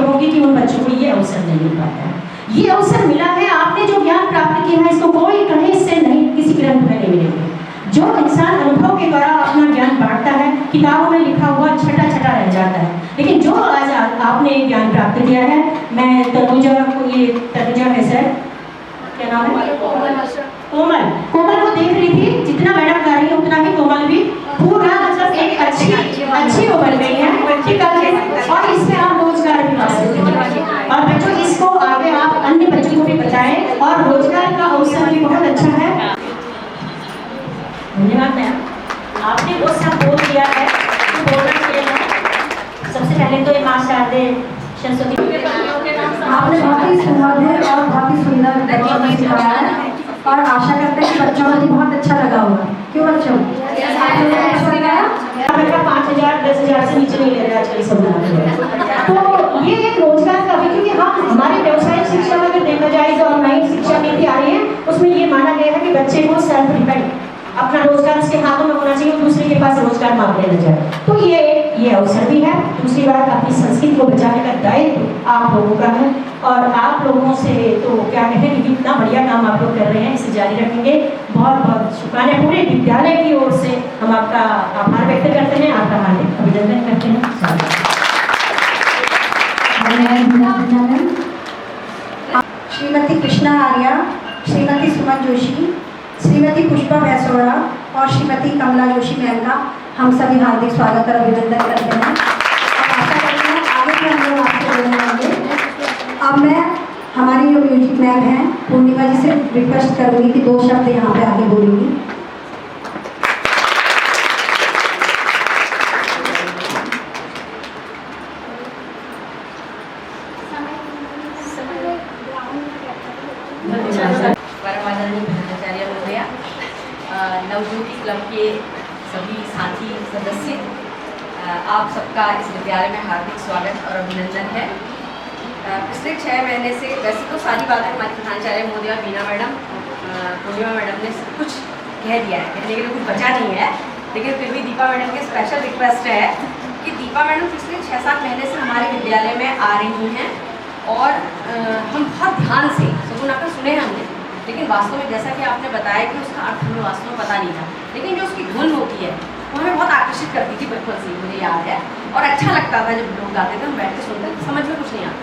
ये होगी कि उन बच्चों को ये अवसर नहीं मिल पाता है। ये अवसर मिला है, आपने जो ज्ञान प्राप्त किया है इसको कोई कहीं से नहीं, किसी ग्रंथ में नहीं मिलेंगे। जो इंसान अनुभव के द्वारा अपना ज्ञान बांटता है, किताबों में लिखा हुआ छटा छटा रह जाता है, लेकिन जो आज आपने ज्ञान प्राप्त किया है, मैं तनुजा को, ये तनुजा है सर, क्या नाम है? कोमल। कोमल को देख रही थी, जितना मैडम गा रही है उतना ही कोमल भी पूरा मतलब एक अच्छी वो बन गई है, और इसमें आप रोजगार भी पा सकते हैं। और बच्चों इसको आगे आप अन्य बच्चों को भी बताएं, और रोजगार का अवसर भी बहुत अच्छा है। धन्यवाद मैम, आपने वो सब बोल दिया है जो बोलना चाहिए है। सबसे पहले तो ये माँ शारदे सरस्वती, आपने बहुत ही सुंदर और बहुत ही सुंदर बच्चों को सिखाया है, और आशा करते हैं कि बच्चों को भी बहुत अच्छा लगा होगा। क्यों बच्चों? बेटा 5,000 10,000 से नीचे नहीं ले रहे आजकल सब। तो ये एक रोजगार का भी, क्योंकि हम हमारे व्यवसायिक शिक्षा में अगर देखा जाए जो ऑनलाइन शिक्षा नीति आ रही है, उसमें ये माना गया है कि बच्चे को सेल्फ डिपेंड, अपना रोजगार उसके हाथों में होना चाहिए, दूसरे के पास रोजगार मांग लेना जाए। तो ये अवसर भी है। दूसरी बात, अपनी संस्कृति को बचाने का दायित्व आप लोगों का है, और आप लोगों से तो क्या कहें कि कितना बढ़िया काम आप लोग कर रहे हैं, इसे जारी रखेंगे। बहुत बहुत शुक्राना, पूरे विद्यालय की ओर से हम आपका आभार व्यक्त करते हैं, आपका हार्दिक अभिनंदन करते हैं। श्रीमती कृष्णा आर्या, श्रीमती सुमन जोशी, श्रीमती पुष्पा भैसोड़ा और श्रीमती कमला जोशी मैम का हम सभी हार्दिक स्वागत और अभिनंदन करते हैं। आशा करते हैं आगे भी हम लोग आपसे बोलने होंगे। अब मैं हमारी जो म्यूजिक मैम हैं पूर्णिमा जी से रिक्वेस्ट करूँगी कि 2 शब्द यहाँ पे आगे बोलेंगी। नवज्योति क्लब के सभी साथी सदस्य, आप सबका इस विद्यालय में हार्दिक स्वागत और अभिनंदन है। पिछले 6 महीने से वैसे तो सारी बातें हमारी प्रधानाचार्य महोदया बीना मैडम, पूर्णिमा मैडम ने सब कुछ कह दिया है, कहने के लिए कुछ बचा नहीं है, लेकिन फिर भी दीपा मैडम की स्पेशल रिक्वेस्ट है कि दीपा मैडम पिछले 6-7 महीने से हमारे विद्यालय में आ रही हैं, और हम बहुत ध्यान से सुकून आकर सुने हैं हमने, लेकिन वास्तव में जैसा कि आपने बताया कि उसका अर्थ हमें वास्तव में पता नहीं था, लेकिन जो उसकी धुन होती है वो हमें बहुत आकर्षित करती थी बचपन से, मुझे याद है, और अच्छा लगता था जब लोग गाते थे, हम बैठ के सुनते थे, समझ में कुछ नहीं आता।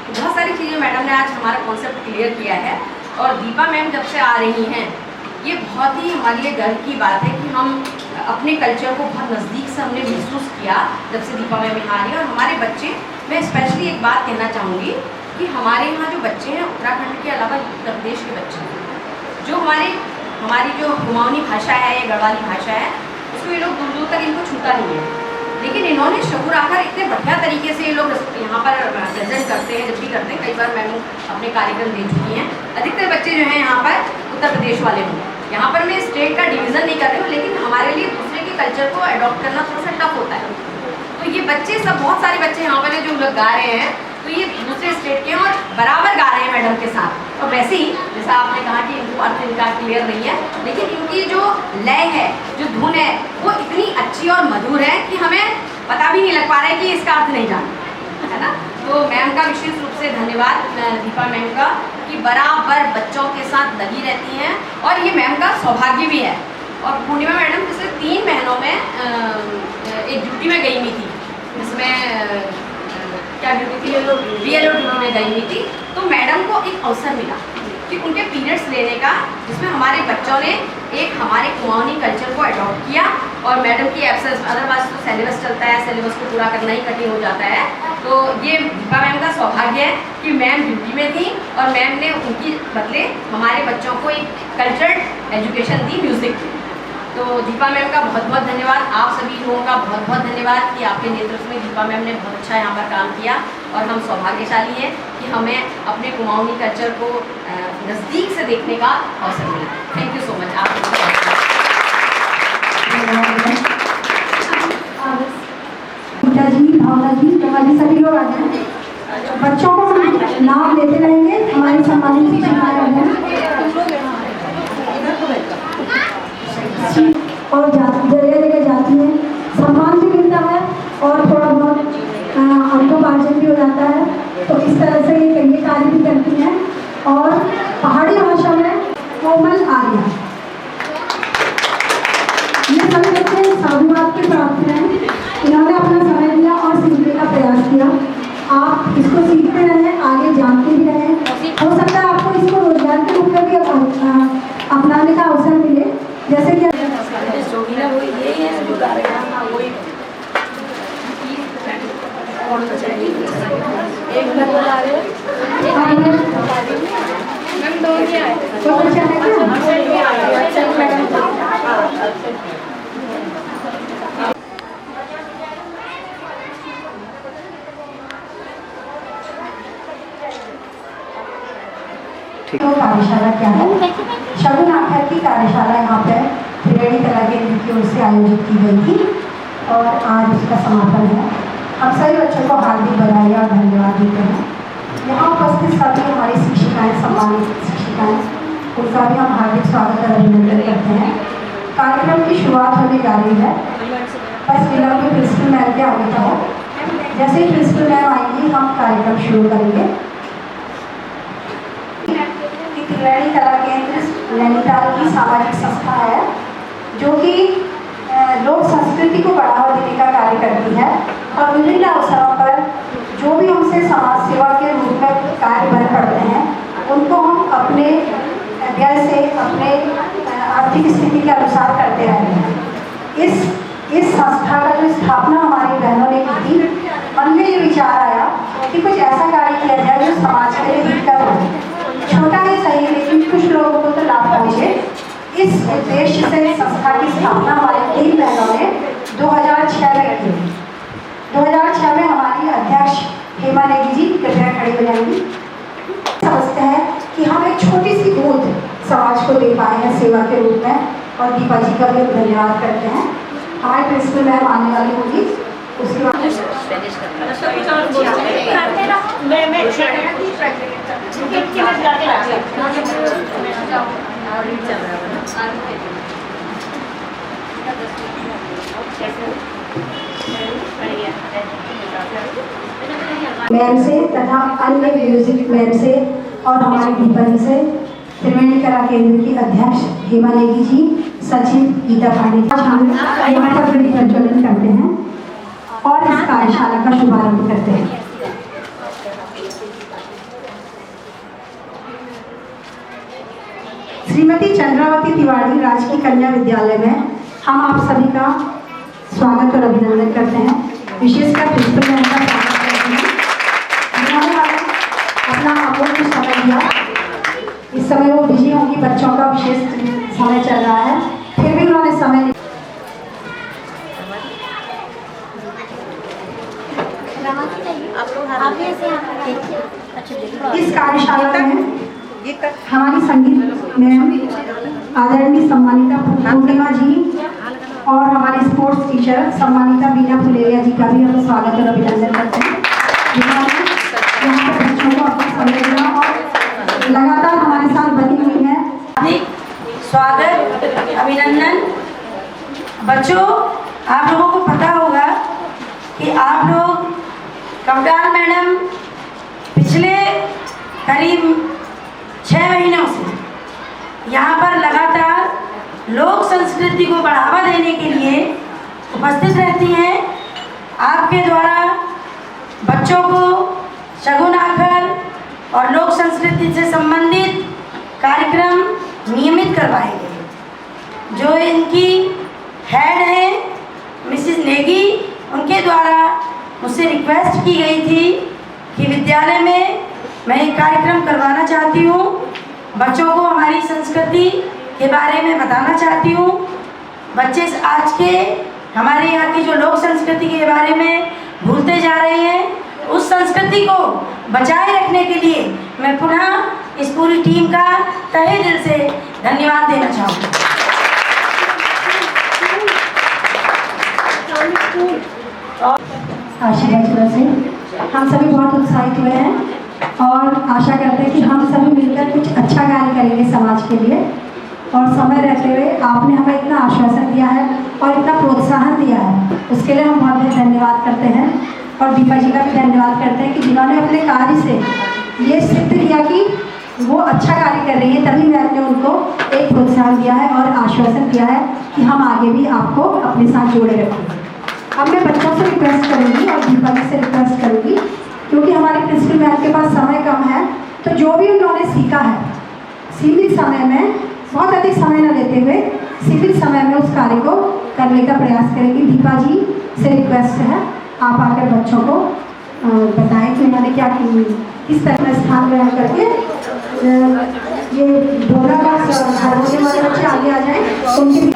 बहुत सारी चीज़ें मैडम ने आज हमारा कॉन्सेप्ट क्लियर किया है, और दीपा मैम जब से आ रही हैं, ये बहुत ही हमारे लिए गर्व की बात है कि हम अपने कल्चर को बहुत नज़दीक से हमने महसूस किया जब से दीपा मैम यहाँ आ रही है। और हमारे बच्चे, मैं स्पेशली एक बात कहना चाहूँगी कि हमारे यहाँ जो बच्चे हैं उत्तराखंड के अलावा उत्तर प्रदेश के बच्चे हैं, जो हमारी जो कुमाऊनी भाषा है या गढ़वाली भाषा है, उसको ये लोग दूर दूर तक इनको छूता नहीं है, लेकिन इन्होंने शकुर आकर इतने बढ़िया तरीके से ये लोग यहाँ पर प्रेजेंट करते हैं। जब भी करते हैं, कई बार मैंने अपने कार्यक्रम दे चुकी हैं। अधिकतर बच्चे जो हैं यहाँ पर उत्तर प्रदेश वाले हों, यहाँ पर मैं स्टेट का डिवीज़न नहीं कर रही हूँ, लेकिन हमारे लिए दूसरे के कल्चर को अडॉप्ट करना थोड़ा सा टफ होता है। तो ये बच्चे सब, बहुत सारे बच्चे यहाँ पर जो लोग गा रहे हैं, तो ये दूसरे स्टेट के हैं और बराबर गा रहे हैं मैडम के साथ। और वैसे ही जैसा आपने कहा कि इनको अर्थ इनका क्लियर नहीं है, लेकिन इनकी जो लय है, जो धुन है, वो इतनी अच्छी और मधुर है कि हमें पता भी नहीं लग पा रहा है कि इसका अर्थ नहीं जाना, है ना। तो मैम का विशेष रूप से धन्यवाद, दीपा मैम का, कि बराबर बच्चों के साथ लगी रहती हैं, और ये मैम का सौभाग्य भी है। और पूर्णिमा मैडम पिछले 3 महीनों में एक ड्यूटी में गई हुई थी, जिसमें क्या ड्यूटी थी, BLO ड्यूटी में गई हुई थी। तो मैडम को एक अवसर मिला कि उनके पीरियड्स लेने का, जिसमें हमारे बच्चों ने एक हमारे कुमाऊनी कल्चर को अडॉप्ट किया, और मैडम की एब्सेंस, अदरवाइज तो सिलेबस चलता है, सिलेबस को पूरा करना ही कठिन हो जाता है। तो ये दीपा मैम का सौभाग्य है कि मैम ड्यूटी में थी, और मैम ने उनकी बदले हमारे बच्चों को एक कल्चरल एजुकेशन दी, म्यूज़िक की। तो दीपा मैम का बहुत बहुत धन्यवाद, आप सभी लोगों का बहुत बहुत धन्यवाद कि आपके नेतृत्व में दीपा मैम ने बहुत अच्छा यहाँ पर काम किया, और हम सौभाग्यशाली हैं कि हमें अपने कुमाऊनी कल्चर को नज़दीक से देखने का अवसर मिला। Thank you so much. आप जी, भावना जी, हमारे सभी लोग आ जाए, बच्चों को नाम लेते रहेंगे, हमारे सम्मानित शिक्षिकाएं और जगह जगह जाती हैं, सम्मान भी मिलता है और थोड़ा बहुत अनुभवार्जन भी हो जाता है। इसको सीखते रहें, आगे जानते भी रहें। हो सकता है आपको इसको रोजगार के रूप में भी अपनाने का अवसर मिले, जैसे कि तो कार्यशाला क्या है? शगुन आखिर की कार्यशाला यहाँ पे त्रिवेणी कला केंद्र की ओर से आयोजित की गई थी और आज उसका समापन है। हम सभी बच्चों को हार्दिक बधाई और धन्यवाद देते हैं। यहाँ उपस्थित सभी हमारी शिक्षिकाएँ, सम्मानित शिक्षिकाएँ, उनका भी हम हार्दिक स्वागत और अभिनंदन करते हैं। कार्यक्रम की शुरुआत होने जा रही है, बस जिला के प्रिंसिपल मैम के आगे था। जैसे ही प्रिंसिपल मैम आएंगी हम कार्यक्रम शुरू करेंगे। त्रिवेणी कला केंद्र नैनीताल की सामाजिक संस्था है जो कि लोक संस्कृति को बढ़ावा देने का कार्य करती है और विभिन्न अवसरों पर जो भी हमसे समाज सेवा के रूप में कार्य बन पड़ते हैं उनको हम अपने व्यय से, अपने आर्थिक स्थिति के अनुसार करते रहते हैं। इस संस्था का जो स्थापना हमारी बहनों ने की थी, मन में ये विचार आया कि कुछ ऐसा कार्य किया जाए जो समाज के लिए हितकर हो। छोटा ही सही लेकिन कुछ लोगों को तो लाभ पहुँचे। इस उद्देश्य से संस्था की स्थापना हमारी 3 बहनों ने 2006 में की। 2006 में हमारी अध्यक्ष हेमा नेगी जी, कृपया खड़ी हो जाएंगी। समझते हैं कि हम एक छोटी सी बूंद समाज को दे पाए हैं सेवा के रूप में और दीपा जी का भी धन्यवाद करते हैं। हमारे प्रिंसिपल मैम आने वाली होगी, उसके बाद मैम से तथा अन्य म्यूजिक मैम से और हमारे दीपा जी से, त्रिवेणी कला केंद्र की अध्यक्ष हेमा नेगी जी, सचिव गीता पांडे यहाँ पर प्रज्वलन करते हैं और इस कार्यशाला का शुभारंभ करते हैं। श्रीमती चंद्रावती तिवारी राजकीय कन्या विद्यालय में हम आप सभी का स्वागत और अभिनंदन करते हैं। विशेषकर प्रिंसिपल मैम का स्वागत करते हैं जिन्होंने अपना अमूल्य समय दिया। इस समय वो बिजी होंगी, बच्चों का विशेष समय चल रहा है, फिर भी उन्होंने समय इस कार्यशाला में हमारी संगीत मैम आदरणीय सम्मानिता पूर्णिमा जी और हमारी स्पोर्ट्स टीचर सम्मानिता बीना फुलेरिया जी का भी हम स्वागत और अभिनंदन करते हैं जिन्होंने यहाँ पर बच्चों को अपना समय दिया और लगातार हमारे साथ बनी हुई है। स्वागत, अभिनंदन। बच्चों, आप लोगों को पता होगा कि आप लोग कमडाल मैडम पिछले करीब 6 महीनों से यहाँ पर लगातार लोक संस्कृति को बढ़ावा देने के लिए उपस्थित रहती हैं। आपके द्वारा बच्चों को शगुन आखर और लोक संस्कृति से संबंधित कार्यक्रम नियमित करवाए गए। जो इनकी हेड है मिसेस नेगी, उनके द्वारा मुझसे रिक्वेस्ट की गई थी कि विद्यालय में मैं एक कार्यक्रम करवाना चाहती हूँ, बच्चों को हमारी संस्कृति के बारे में बताना चाहती हूँ। बच्चे आज के हमारे यहाँ की जो लोक संस्कृति के बारे में भूलते जा रहे हैं, उस संस्कृति को बचाए रखने के लिए मैं पुनः इस पूरी टीम का तहे दिल से धन्यवाद देना चाहूँगी। आशीर्वाद से हम सभी बहुत उत्साहित हुए हैं और आशा करते हैं कि हम सभी मिलकर कुछ अच्छा कार्य करेंगे समाज के लिए। और समय रहते हुए आपने हमें इतना आश्वासन दिया है और इतना प्रोत्साहन दिया है, उसके लिए हम बहुत बहुत धन्यवाद करते हैं। और दीपा जी का भी धन्यवाद करते हैं कि जिन्होंने अपने कार्य से ये सिद्ध किया कि वो अच्छा कार्य कर रही है, तभी मैंने उनको एक प्रोत्साहन दिया है और आश्वासन दिया है कि हम आगे भी आपको अपने साथ जोड़े रखेंगे। अब मैं बच्चों से रिक्वेस्ट करूँगी और दीपा जी से रिक्वेस्ट करूँगी क्योंकि हमारे प्रिंसिपल मैम के पास समय कम है, तो जो भी उन्होंने सीखा है सीमित समय में, बहुत अधिक समय न लेते हुए सीमित समय में उस कार्य को करने का प्रयास करेंगी। दीपा जी से रिक्वेस्ट है, आप आकर बच्चों को बताएं कि उन्होंने क्या किस तरह का स्थान ग्रहण करके ये ढोला का होने वाले बच्चे आगे आ जाएं। उनकी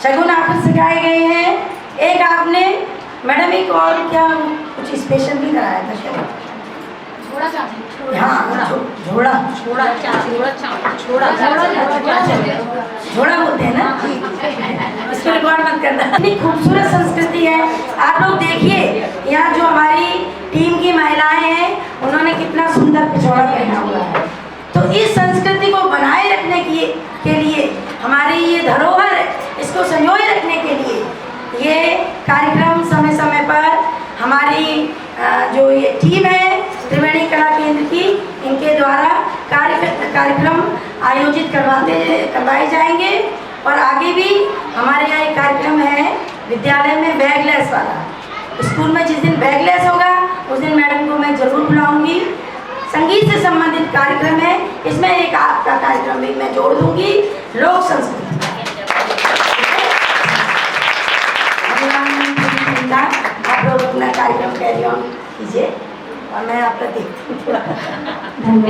शगुन आपको सिखाए गए हैं। एक आपने मैडम एक और क्या कुछ स्पेशल भी कराया था शायद, हाँ झोड़ा बोलते हैं ना, इसको रिकॉर्ड मत करना। इतनी खूबसूरत संस्कृति है, आप लोग देखिए यहाँ जो हमारी टीम की महिलाएं हैं उन्होंने कितना सुंदर पिछोड़ा पहना हुआ है। तो इस संस्कृति को बनाए रखने के लिए हमारी ये धरोहर है, इसको संजोए रखने के लिए ये कार्यक्रम समय समय पर हमारी जो ये टीम है त्रिवेणी कला केंद्र की, इनके द्वारा कार्यक्रम आयोजित करवाए जाएंगे। और आगे भी हमारे यहाँ एक कार्यक्रम है विद्यालय में बैगलेस वाला, स्कूल में जिस दिन बैगलेस होगा उस दिन मैडम को मैं जरूर बुलाऊंगी। संगीत से संबंधित कार्यक्रम है, इसमें एक आपका कार्यक्रम भी मैं जोड़ दूंगी, लोक संस्कृति। आप लोग अपना कार्यक्रम कैरी ऑन कीजिए और मैं आपका देखती हूँ।